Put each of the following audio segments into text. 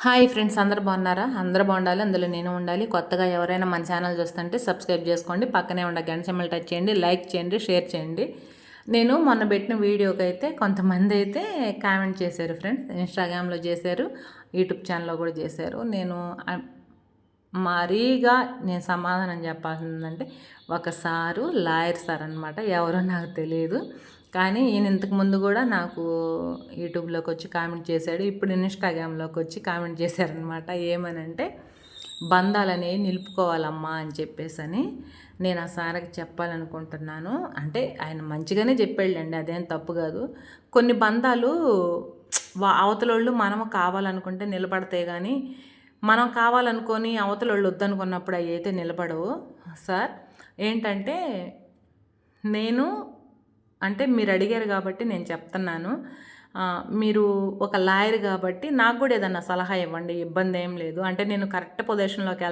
Hi friends, అందరూ బాగున్నారా? అందరూ బాగుండాలి, అందులో నేను ఉండాలి. కొత్తగా ఎవరైనా మన ఛానల్ చూస్తుంటే సబ్స్క్రైబ్ చేసుకోండి, పక్కనే ఉన్న గంట సింబల్ టచ్ చేయండి, లైక్ చేయండి, షేర్ చేయండి. నేను మొన్న పెట్టిన వీడియోకి అయితే కొంతమంది అయితే కామెంట్ చేశారు ఫ్రెండ్స్. ఇన్స్టాగ్రామ్లో చేశారు, యూట్యూబ్ ఛానల్లో కూడా చేశారు. మరీగా నేను సమాధానం చెప్పాల్సిందంటే ఒక సారు లాయర్ సార్ అనమాట. ఎవరో నాకు తెలియదు, కానీ ఈయన ఇంతకు ముందు కూడా నాకు యూట్యూబ్లోకి వచ్చి కామెంట్ చేశాడు. ఇప్పుడు ఇన్స్టాగ్రామ్లోకి వచ్చి కామెంట్ చేశారనమాట. ఏమనంటే బంధాలనేవి నిలుపుకోవాలమ్మా అని చెప్పేసని నేను ఆ సార్కి చెప్పాలనుకుంటున్నాను. అంటే ఆయన మంచిగానే చెప్పాడండి, అదేం తప్పు కాదు. కొన్ని బంధాలు అవతలోళ్ళు మనము కావాలనుకుంటే నిలబడతాయి, కానీ మనం కావాలనుకొని అవతలోళ్ళు వద్దనుకున్నప్పుడు అవి అయితే నిలబడవు సార్. ఏంటంటే నేను అంటే మీరు అడిగారు కాబట్టి నేను చెప్తున్నాను. మీరు ఒక లాయర్ కాబట్టి నాకు కూడా ఏదన్నా సలహా ఇవ్వండి, ఇబ్బంది ఏం లేదు. అంటే నేను కరెక్ట్ పొజిషన్లోకి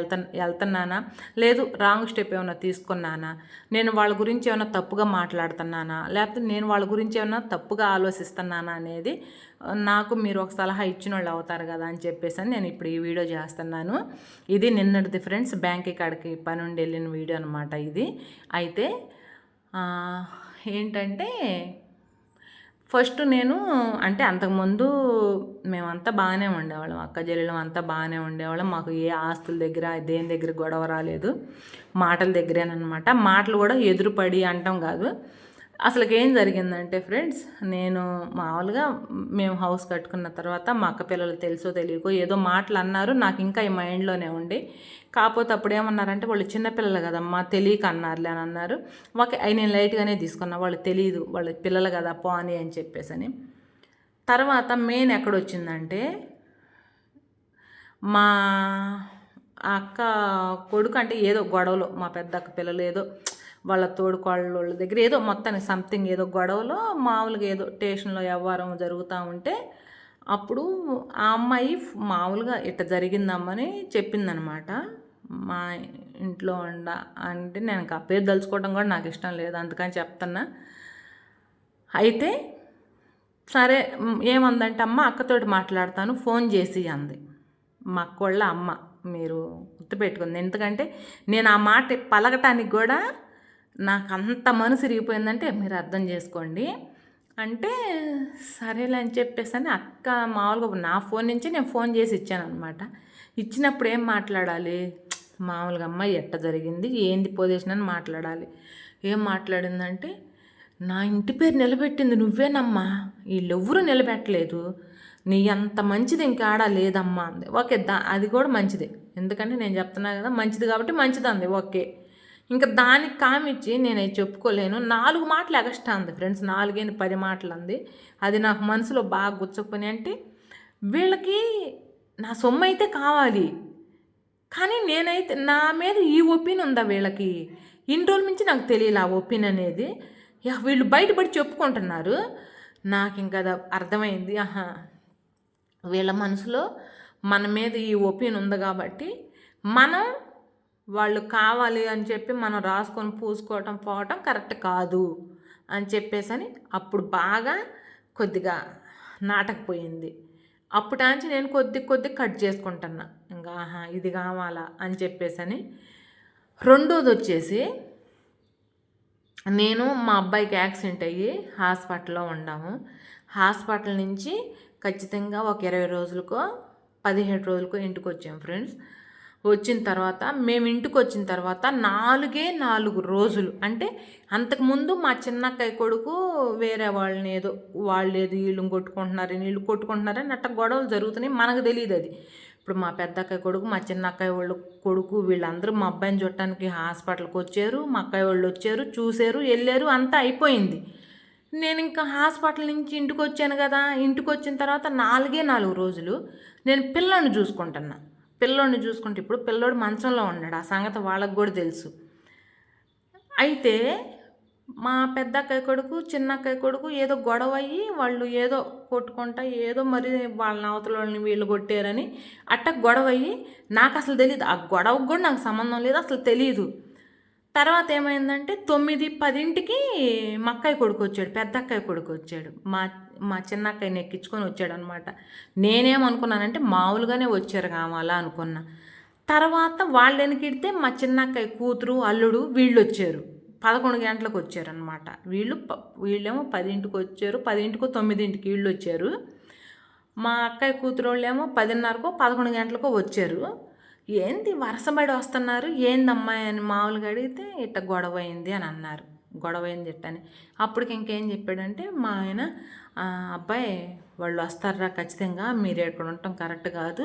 వెళ్తున్నానా, లేదు రాంగ్ స్టెప్ ఏమైనా తీసుకున్నానా, నేను వాళ్ళ గురించి ఏమైనా తప్పుగా మాట్లాడుతున్నానా, లేకపోతే నేను వాళ్ళ గురించి ఏమైనా తప్పుగా ఆలోచిస్తున్నానా అనేది నాకు మీరు ఒక సలహా ఇచ్చిన వాళ్ళు అవుతారు కదా అని చెప్పేసి నేను ఇప్పుడు ఈ వీడియో చేస్తున్నాను. ఇది నిన్నటిది ఫ్రెండ్స్, బ్యాంక్ కాడికి పని ఉండి వెళ్ళిన వీడియో అనమాట ఇది. అయితే ఏంటంటే ఫస్ట్ నేను అంటే అంతకుముందు మేమంతా బాగానే ఉండేవాళ్ళం, అక్క చెల్లెలం అంతా బాగానే ఉండేవాళ్ళం. మాకు ఏ ఆస్తుల దగ్గర దేని దగ్గర గొడవ రాలేదు, మాటల దగ్గరేనమాట. మాటలు కూడా ఎదురుపడి అంటాం కాదు. అసలుకి ఏం జరిగిందంటే ఫ్రెండ్స్, నేను మామూలుగా మేము హౌస్ కట్టుకున్న తర్వాత మా అక్క పిల్లలు తెలుసో తెలియకో ఏదో మాటలు అన్నారు, నాకు ఇంకా ఈ మైండ్లోనే ఉండి. కాకపోతే అప్పుడు ఏమన్నారంటే వాళ్ళు చిన్నపిల్లలు కదమ్మా తెలియక అన్నారులే అని అన్నారు. ఓకే, అవి నేను లైట్గానే తీసుకున్నా, వాళ్ళు తెలియదు, వాళ్ళ పిల్లలు కదా పోనీ అని చెప్పేసి. తర్వాత మెయిన్ ఎక్కడొచ్చిందంటే మా అక్క కొడుకు అంటే ఏదో గొడవలో మా పెద్ద అక్క పిల్లలు ఏదో వాళ్ళ తోడుకోళ్ళ దగ్గర ఏదో మొత్తానికి సంథింగ్ ఏదో గొడవలో మామూలుగా ఏదో స్టేషన్లో వ్యవహారం జరుగుతూ ఉంటే అప్పుడు ఆ అమ్మాయి మామూలుగా ఇట్ట జరిగిందమ్మని చెప్పిందనమాట. మా ఇంట్లో అంటే నేను ఆ పేరు తలుచుకోవడం కూడా నాకు ఇష్టం లేదు, అందుకని చెప్తున్నా. అయితే సరే ఏమందంటే అమ్మ అక్కతోటి మాట్లాడతాను ఫోన్ చేసి అంది. మా అక్కోళ్ళ అమ్మ, మీరు గుర్తుపెట్టుకుంది. ఎందుకంటే నేను ఆ మాట పలకటానికి కూడా నాకు అంత మనసు ఇరిగిపోయిందంటే మీరు అర్థం చేసుకోండి. అంటే సరేలే అని చెప్పేసి అక్క మామూలుగా నా ఫోన్ నుంచి నేను ఫోన్ చేసి ఇచ్చాను అనమాట. ఇచ్చినప్పుడు ఏం మాట్లాడాలి, మామూలుగా అమ్మాయి ఎట్ట జరిగింది ఏంది పొజిషన్ అని మాట్లాడాలి. ఏం మాట్లాడిందంటే నా ఇంటి పేరు నిలబెట్టింది నువ్వేనమ్మా, వీళ్ళెవ్వరూ నిలబెట్టలేదు, నీ అంత మంచిది ఇంకాడా లేదమ్మా అంది. ఓకే, అది కూడా మంచిదే, ఎందుకంటే నేను చెప్తున్నా కదా మంచిది కాబట్టి మంచిది అంది. ఓకే, ఇంకా దానికి కామిచ్చి నేను చెప్పుకోలేను. 4 మాటలు ఎగస్ట్రా అంది ఫ్రెండ్స్, 4 10 మాటలు అంది. అది నాకు మనసులో బాగా గుచ్చకపోయి. అంటే వీళ్ళకి నా సొమ్ము అయితే కావాలి, కానీ నేనైతే నా మీద ఈ ఒపీనియన్ ఉందా వీళ్ళకి, ఇన్ని రోజుల నుంచి నాకు తెలియదు ఆ ఒపీనియన్ అనేది. వీళ్ళు బయటపడి చెప్పుకుంటున్నారు. నాకు ఇంకా అది అర్థమైంది. వీళ్ళ మనసులో మన మీద ఈ ఒపీనియన్ ఉంది కాబట్టి మనం వాళ్ళు కావాలి అని చెప్పి మనం రాసుకొని పూసుకోవటం పోవటం కరెక్ట్ కాదు అని చెప్పేసని అప్పుడు బాగా కొద్దిగా నాటకపోయింది. అప్పుడాంచి నేను కొద్ది కట్ చేసుకుంటున్నా. ఇంకా ఇది కావాలా అని చెప్పేసని. రెండోది వచ్చేసి నేను మా అబ్బాయికి యాక్సిడెంట్ అయ్యి హాస్పిటల్లో ఉన్నాము. హాస్పిటల్ నుంచి ఖచ్చితంగా ఒక 20 రోజులకో 17 రోజులకో ఇంటికి వచ్చాము ఫ్రెండ్స్. వచ్చిన తర్వాత మేము ఇంటికి వచ్చిన తర్వాత 4 రోజులు అంటే అంతకుముందు మా చిన్నక్కయ్య కొడుకు వేరే వాళ్ళని ఏదో వాళ్ళు ఏదో వీళ్ళని కొట్టుకుంటున్నారు వీళ్ళు కొట్టుకుంటున్నారని అట్ట గొడవలు జరుగుతున్నాయి, మనకు తెలియదు అది. ఇప్పుడు మా పెద్ద అక్కయ్య కొడుకు మా చిన్న అక్కయ్య వాళ్ళ కొడుకు వీళ్ళందరూ మా అబ్బాయిని చూడటానికి హాస్పిటల్కి వచ్చారు. మా అక్కయ్య వాళ్ళు వచ్చారు, చూశారు, వెళ్ళారు, అంతా అయిపోయింది. నేను ఇంకా హాస్పిటల్ నుంచి ఇంటికి వచ్చాను కదా. ఇంటికి వచ్చిన తర్వాత 4 రోజులు నేను పిల్లోని చూసుకుంటున్నా. పిల్లోడిని చూసుకుంటే ఇప్పుడు పిల్లోడు మంచంలో ఉన్నాడు, ఆ సంగతి వాళ్ళకు కూడా తెలుసు. అయితే మా పెద్ద అక్కయ్య కొడుకు చిన్న అక్కయ్య కొడుకు ఏదో గొడవ అయ్యి వాళ్ళు ఏదో కొట్టుకుంటా ఏదో మరి వాళ్ళని అవతల వాళ్ళని వీళ్ళు కొట్టారని అట్ట గొడవ అయ్యి నాకు అసలు తెలియదు. ఆ గొడవకు కూడా నాకు సంబంధం లేదు, అసలు తెలియదు. తర్వాత ఏమైందంటే 9-10కి మా అక్కయ్య కొడుకు వచ్చాడు, పెద్ద అక్కయ్య కొడుకు వచ్చాడు. మా చిన్నక్కయ్యని ఎక్కించుకొని వచ్చాడనమాట. నేనేమనుకున్నానంటే మామూలుగానే వచ్చారు కావాలా అనుకున్నా. తర్వాత వాళ్ళు వెనకిడితే మా చిన్నక్కయ్య కూతురు అల్లుడు వీళ్ళు వచ్చారు. 11 గంటలకు వచ్చారనమాట. వీళ్ళేమో 10ంటికి వచ్చారు, 10ంటికో 9ంటికి వీళ్ళు వచ్చారు. మా అక్కయ్య కూతురోళ్ళేమో 10:30కో 11 గంటలకో వచ్చారు. ఏంది వరసబడి వస్తున్నారు, ఏందమ్మాయి అని మామూలుగా అడిగితే ఇట్ట గొడవ అయింది అని అన్నారు. గొడవ అయింది ఇట్టని. అప్పటికి ఇంకేం చెప్పాడంటే మా ఆయన, అబ్బాయి వాళ్ళు వస్తారా ఖచ్చితంగా, మీరు ఇక్కడ ఉండటం కరెక్ట్ కాదు,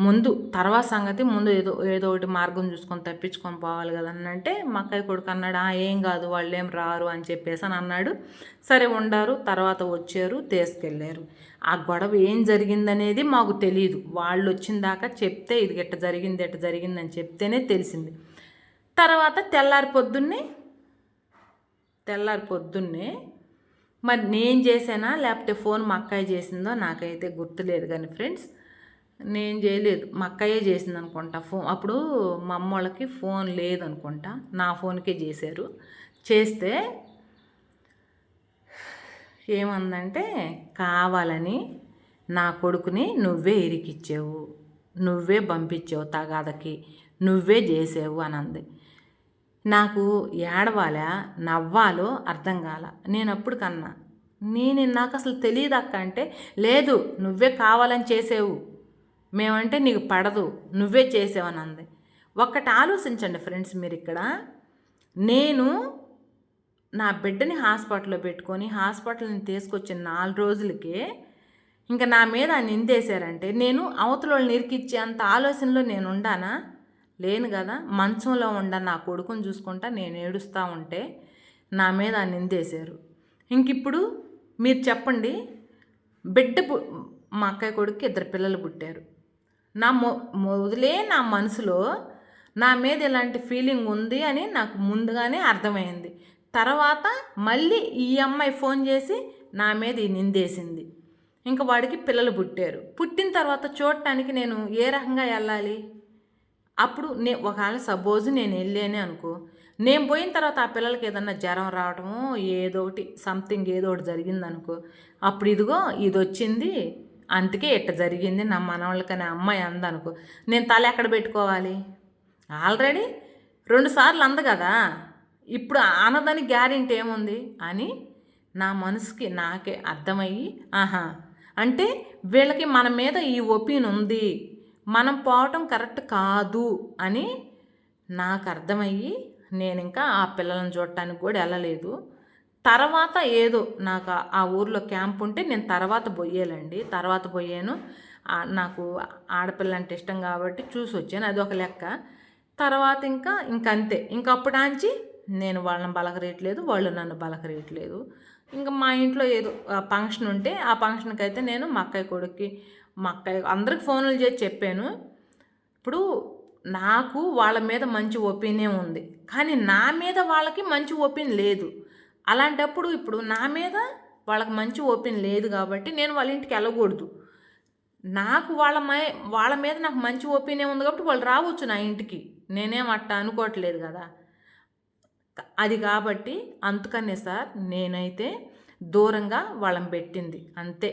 ముందు తర్వాత సంగతి, ముందు ఏదో ఒకటి మార్గం చూసుకొని తప్పించుకొని పోవాలి కదా అని అంటే మా అక్కయ్య కొడుకు అన్నాడు, ఏం కాదు వాళ్ళు ఏం రారు అని చెప్పేసి అని అన్నాడు. సరే ఉండారు. తర్వాత వచ్చారు, తీసుకెళ్ళారు. ఆ గొడవ ఏం జరిగిందనేది మాకు తెలియదు. వాళ్ళు వచ్చిన దాకా చెప్తే ఇది ఎట్ట జరిగిందని చెప్తేనే తెలిసింది. తర్వాత తెల్లారి పొద్దున్నే మరి నేను చేసానా లేకపోతే ఫోన్ మా అక్కయ్య చేసిందో నాకైతే గుర్తులేదు కానీ ఫ్రెండ్స్, నేను చేయలేదు, మా అక్కయ్యే చేసింది అనుకుంటా ఫోన్. అప్పుడు మా అమ్మ వాళ్ళకి ఫోన్ లేదనుకుంటా, నా ఫోన్కే చేశారు. చేస్తే ఏమందంటే, కావాలని నా కొడుకుని నువ్వే ఇరికిచ్చావు, నువ్వే పంపించావు తగాదకి, నువ్వే చేసావు అని అంది. నాకు ఏడవాలా నవ్వాలో అర్థం కాల. నేను అప్పుడు కన్నా నాకు అసలు తెలియదు అక్క అంటే, లేదు నువ్వే కావాలని చేసావు, మేమంటే నీకు పడదు, నువ్వే చేసావని అంది. ఒక్కటి ఆలోచించండి ఫ్రెండ్స్, మీరు ఇక్కడ నేను నా బిడ్డని హాస్పిటల్లో పెట్టుకొని హాస్పిటల్ని తీసుకొచ్చిన 4 రోజులకే ఇంకా నా మీద నిందేశారంటే నేను అవతల వాళ్ళని ఇరికిచ్చే అంత ఆలోచనలో నేను ఉండానా? లేను కదా. మంచంలో నా కొడుకుని చూసుకుంటా నేను ఏడుస్తూ ఉంటే నా మీద నిందేశారు. ఇంకిప్పుడు మీరు చెప్పండి, మా అక్కయ్య కొడుకు 2 పిల్లలు పుట్టారు. మొదలే నా మనసులో నా మీద ఇలాంటి ఫీలింగ్ ఉంది అని నాకు ముందుగానే అర్థమైంది. తర్వాత మళ్ళీ ఈ అమ్మాయి ఫోన్ చేసి నా మీద నిందేసింది. ఇంకా వాడికి పిల్లలు పుట్టారు. పుట్టిన తర్వాత చూడటానికి నేను ఏ రకంగా వెళ్ళాలి? అప్పుడు ఒకవేళ సపోజ్ నేను వెళ్ళానే అనుకో, నేను పోయిన తర్వాత ఆ పిల్లలకి ఏదన్నా జ్వరం రావటమో ఏదో ఒకటి జరిగిందనుకో, అప్పుడు ఇదిగో ఇది వచ్చింది అందుకే ఇట్ట జరిగింది నా మనవాళ్ళకనే అమ్మాయి అందనుకో, నేను తల ఎక్కడ పెట్టుకోవాలి? ఆల్రెడీ 2 సార్లు అంది కదా, ఇప్పుడు అనదని గ్యారెంటీ ఏముంది అని నా మనసుకి నాకే అర్థమయ్యి, అంటే వీళ్ళకి మన మీద ఈ ఒపీనియన్ ఉంది, మనం పోవటం కరెక్ట్ కాదు అని నాకు అర్థమయ్యి నేను ఇంకా ఆ పిల్లలను చూడటానికి కూడా వెళ్ళలేదు. తర్వాత ఏదో నాకు ఆ ఊర్లో క్యాంప్ ఉంటే నేను తర్వాత పోయాను. నాకు ఆడపిల్ల అంటే ఇష్టం కాబట్టి చూసి వచ్చాను, అది ఒక లెక్క. తర్వాత ఇంకంతే, ఇంకప్పుడాంచి నేను వాళ్ళని బలకరేయట్లేదు, వాళ్ళు నన్ను బలకరేయట్లేదు. ఇంకా మా ఇంట్లో ఏదో ఫంక్షన్ ఉంటే ఆ ఫంక్షన్కి అయితే నేను మా అక్కయ్య అందరికి ఫోన్లు చేసి చెప్పాను. ఇప్పుడు నాకు వాళ్ళ మీద మంచి ఒపీనియన్ ఉంది, కానీ నా మీద వాళ్ళకి మంచి ఒపీనియన్ లేదు. అలాంటప్పుడు ఇప్పుడు నా మీద వాళ్ళకి మంచి ఒపీనియన్ లేదు కాబట్టి నేను వాళ్ళ ఇంటికి వెళ్ళకూడదు. నాకు వాళ్ళ మీద నాకు మంచి ఒపీనియన్ ఉంది కాబట్టి వాళ్ళు రావచ్చు నా ఇంటికి, నేనేం అట్ట అనుకోవట్లేదు కదా. అది కాబట్టి అందుకనే సార్ నేనైతే దూరంగా వాళ్ళని పెట్టింది అంతే.